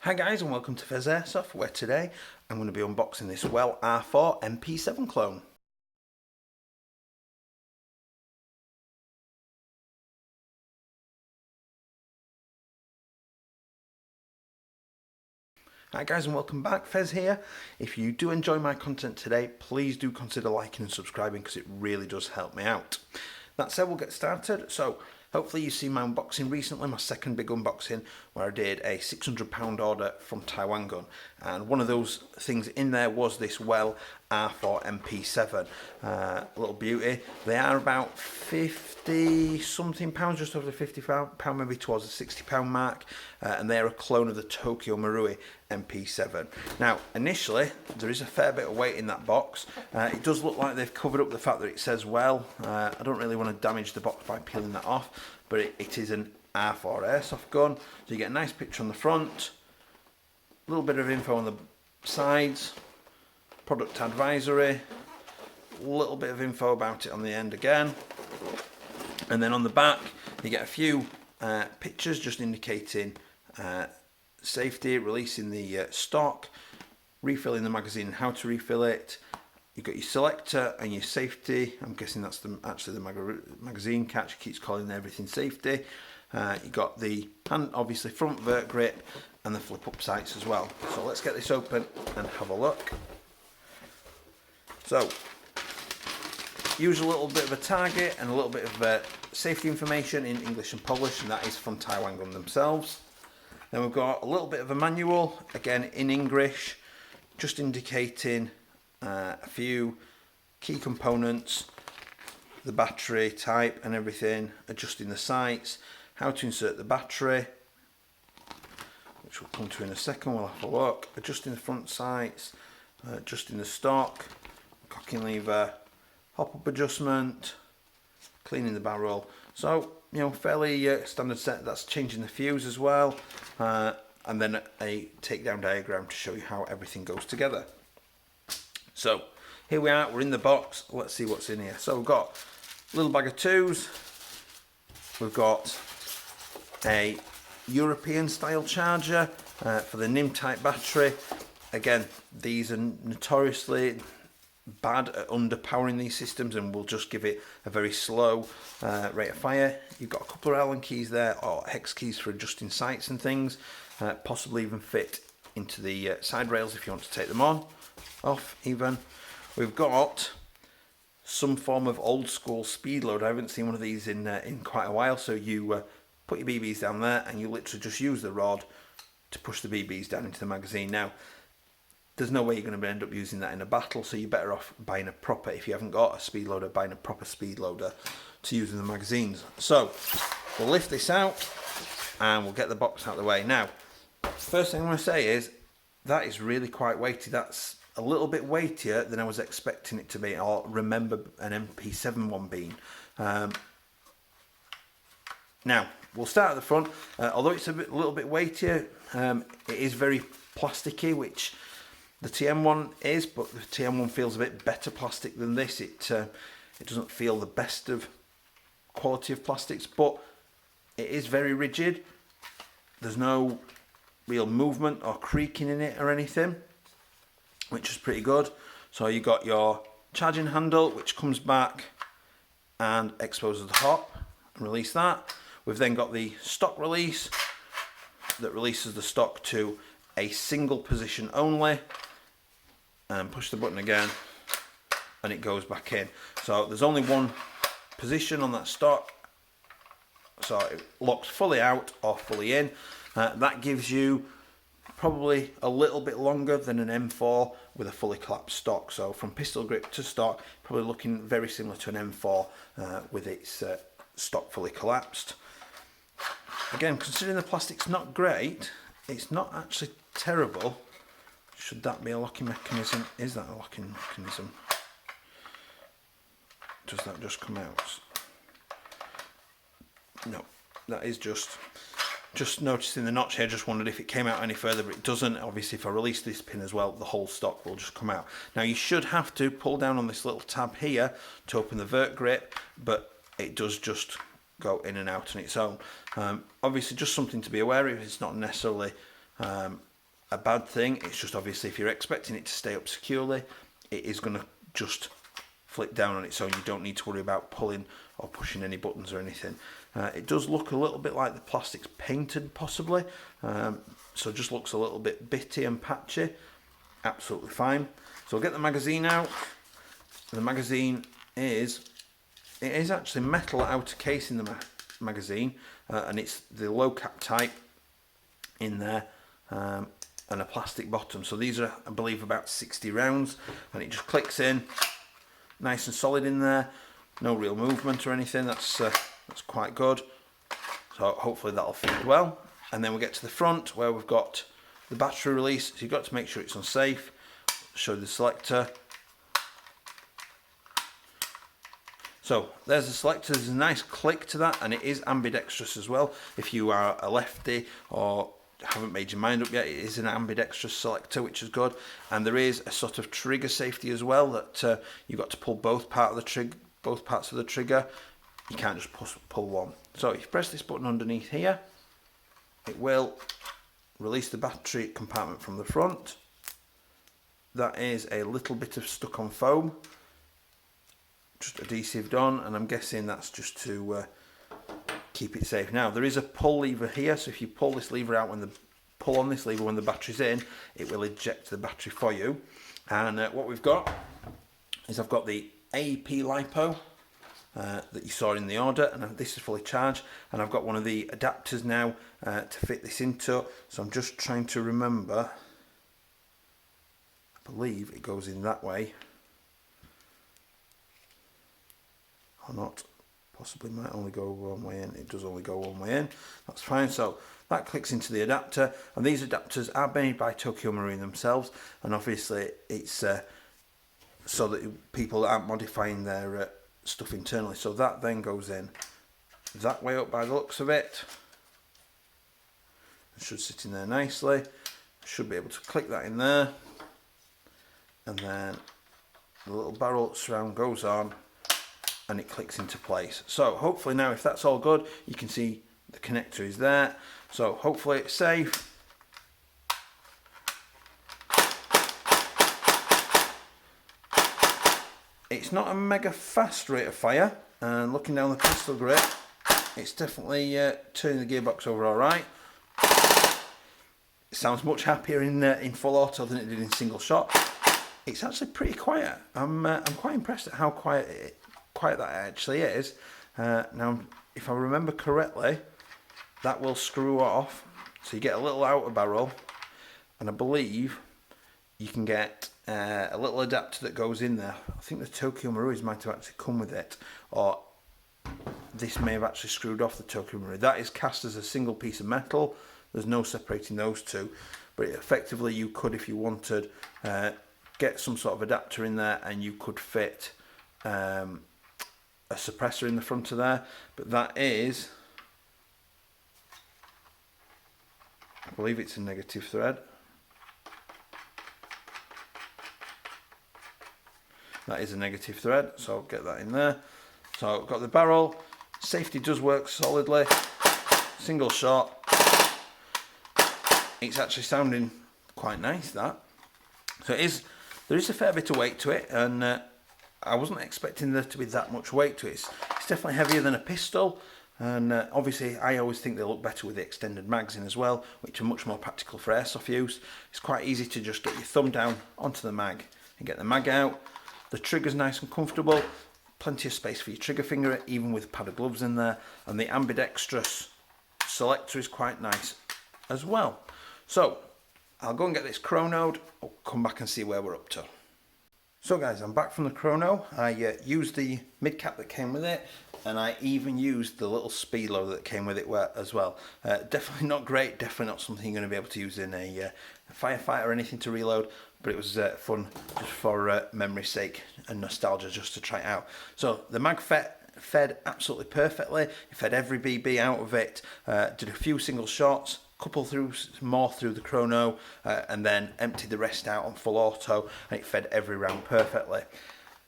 Hi guys and welcome to Pheas Airsoft, where today I'm going to be unboxing this R4 MP7 clone. Hi guys and welcome back, Pheas here. If you do enjoy my content today, please do consider liking and subscribing because it really does help me out. That said, we'll get started. So hopefully you've seen my unboxing recently, my second big unboxing, where I did a £600 order from Taiwan gun, and one of those things in there was this R4 MP7 little beauty. They are about 50 something pounds, just over the £50, maybe towards the £60 mark, and they're a clone of the Tokyo Marui MP7. Now initially there is a fair bit of weight in that box. It does look like they've covered up the fact that it says well. I don't really want to damage the box by peeling that off, but it is an R4 airsoft gun, so you get a nice picture on the front, a little bit of info on the sides, product advisory, a little bit of info about it on the end again, and then on the back you get a few pictures just indicating safety, releasing the stock, refilling the magazine and how to refill it. You've got your selector and your safety. I'm guessing that's actually the magazine catch. It keeps calling everything safety. You've got the hand, obviously front vert grip, and the flip up sights as well. So let's get this open and have a look. So use a little bit of a target and a little bit of safety information in English and Polish, and that is from Taiwan Gun themselves. Then we've got a little bit of a manual, again in English, just indicating a few key components, the battery type and everything, adjusting the sights, how to insert the battery, which we'll come to in a second, we'll have a look, adjusting the front sights, adjusting the stock, cocking lever, hop up adjustment, cleaning the barrel. So, you know, fairly standard set. That's changing the fuse as well, and then a takedown diagram to show you how everything goes together. So here we are, we're in the box. Let's see what's in here. So we've got a little bag of twos, we've got a European style charger for the NIM type battery. Again, these are notoriously bad at underpowering these systems and will just give it a very slow rate of fire. You've got a couple of Allen keys there, or hex keys for adjusting sights and things, possibly even fit into the side rails if you want to take them off even. We've got some form of old school speed load. I haven't seen one of these in quite a while. So you put your BBs down there and you literally just use the rod to push the BBs down into the magazine. Now there's no way you're going to end up using that in a battle, so you're better off buying a proper, if you haven't got a speed loader, buying a proper speed loader to use in the magazines. So we'll lift this out and we'll get the box out of the way. Now, first thing I'm going to say is that is really quite weighty. That's a little bit weightier than I was expecting it to be, or remember an MP7 one being. Now, we'll start at the front. Although it's a little bit weightier, it is very plasticky, which the TM one is, but the TM one feels a bit better plastic than this. It doesn't feel the best of quality of plastics, but it is very rigid. There's no real movement or creaking in it or anything, which is pretty good. So you got your charging handle, which comes back and exposes the hop and release that. We've then got the stock release that releases the stock to a single position only, and push the button again and it goes back in. So there's only one position on that stock, so it locks fully out or fully in. That gives you probably a little bit longer than an M4 with a fully collapsed stock. So from pistol grip to stock, probably looking very similar to an M4 with its stock fully collapsed. Again, considering the plastic's not great, it's not actually terrible. Should that be a locking mechanism? Is that a locking mechanism? Does that just come out? No, that is just noticing the notch here. Just wondered if it came out any further, but it doesn't. Obviously, if I release this pin as well, the whole stock will just come out. Now you should have to pull down on this little tab here to open the vert grip, but it does just go in and out on its own. Obviously, just something to be aware of. It's not necessarily a bad thing. It's just obviously if you're expecting it to stay up securely, it is going to just flip down on its own. You don't need to worry about pulling or pushing any buttons or anything. It does look a little bit like the plastic's painted possibly, so it just looks a little bit bitty and patchy. Absolutely fine. So we'll get the magazine out. The magazine is actually metal outer case in the magazine, and it's the low cap type in there, and a plastic bottom. So these are, I believe, about 60 rounds, and it just clicks in nice and solid in there. No real movement or anything. That's quite good. So hopefully that'll fit well. And then we get to the front where we've got the battery release. So you've got to make sure it's unsafe. Show the selector. So there's the selector. There's a nice click to that, and it is ambidextrous as well. If you are a lefty or haven't made your mind up yet, it is an ambidextrous selector, which is good. And there is a sort of trigger safety as well, that you've got to pull both parts of the trigger. You can't just pull one. So if you press this button underneath here, it will release the battery compartment from the front. That is a little bit of stuck on foam, just adhesived on, and I'm guessing that's just to keep it safe. Now there is a pull lever here, so if you pull this lever out, pull on this lever when the battery's in, it will eject the battery for you. And what we've got is I've got the AEP LiPo that you saw in the order, and this is fully charged, and I've got one of the adapters now to fit this into. So I'm just trying to remember. I believe it goes in that way, or not. Possibly might only go one way in. It does only go one way in. That's fine. So that clicks into the adapter, and these adapters are made by Tokyo Marui themselves, and obviously it's so that people aren't modifying their stuff internally. So that then goes in that way up by the looks of it. It should sit in there nicely. Should be able to click that in there, and then the little barrel surround goes on, and it clicks into place. So hopefully now, if that's all good, you can see the connector is there. So hopefully it's safe. It's not a mega fast rate of fire, and looking down the pistol grip, it's definitely turning the gearbox over all right. It sounds much happier in full auto than it did in single shot. It's actually pretty quiet. I'm quite impressed at how quiet that actually is. Now, if I remember correctly, that will screw off, so you get a little outer barrel, and I believe you can get a little adapter that goes in there. I think the Tokyo Marui's might have actually come with it, or this may have actually screwed off the Tokyo Marui. That is cast as a single piece of metal. There's no separating those two, but effectively you could, if you wanted, get some sort of adapter in there, and you could fit a suppressor in the front of there. But that is, I believe it's a negative thread. That is a negative thread, so I'll get that in there. So I've got the barrel. Safety does work solidly. Single shot. It's actually sounding quite nice, that. So there is a fair bit of weight to it, and I wasn't expecting there to be that much weight to it. It's definitely heavier than a pistol, and obviously I always think they look better with the extended mags in as well, which are much more practical for airsoft use. It's quite easy to just get your thumb down onto the mag and get the mag out. The trigger's nice and comfortable, plenty of space for your trigger finger, even with a pair of gloves in there, and the ambidextrous selector is quite nice as well. So I'll go and get this chronoed. I'll come back and see where we're up to. So guys, I'm back from the chrono. I used the mid cap that came with it, and I even used the little speed loader that came with it as well. Definitely not great, definitely not something you're going to be able to use in a firefight or anything to reload, but it was fun just for memory's sake and nostalgia, just to try it out. So the mag fed absolutely perfectly. It fed every BB out of it, did a few single shots, couple more through the chrono, and then emptied the rest out on full auto, and it fed every round perfectly.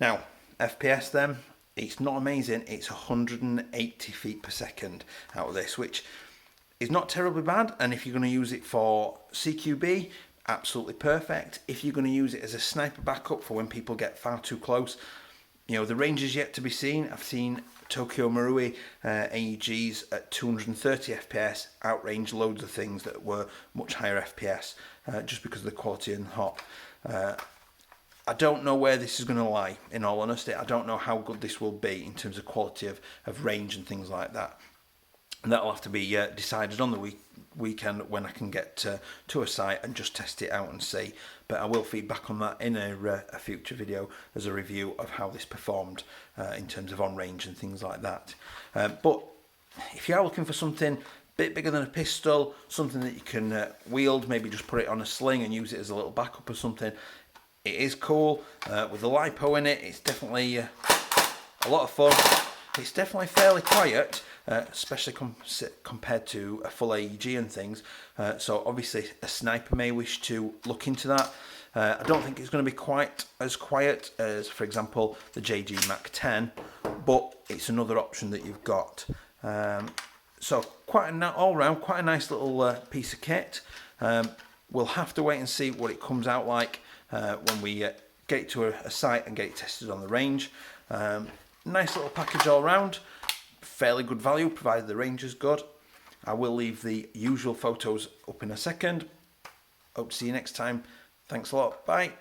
Now, FPS then, it's not amazing. It's 180 feet per second out of this, which is not terribly bad, and if you're going to use it for CQB, absolutely perfect. If you're going to use it as a sniper backup for when people get far too close, you know, the range is yet to be seen. I've seen Tokyo Marui AEGs at 230 FPS outrange loads of things that were much higher FPS just because of the quality and hop. I don't know where this is going to lie, in all honesty. I don't know how good this will be in terms of quality of range and things like that. And that'll have to be decided on the weekend when I can get to a site and just test it out and see. But I will feed back on that in a future video as a review of how this performed in terms of on range and things like that. But if you are looking for something a bit bigger than a pistol, something that you can wield, maybe just put it on a sling and use it as a little backup or something, it is cool. With the LiPo in it, it's definitely a lot of fun. It's definitely fairly quiet, especially compared to a full AEG and things. So obviously a sniper may wish to look into that. I don't think it's going to be quite as quiet as, for example, the JG Mac 10, but it's another option that you've got. So quite all round, quite a nice little piece of kit. We'll have to wait and see what it comes out like when we get to a site and get it tested on the range. Nice little package all round, fairly good value provided the range is good. I will leave the usual photos up in a second. Hope to see you next time. Thanks a lot. Bye.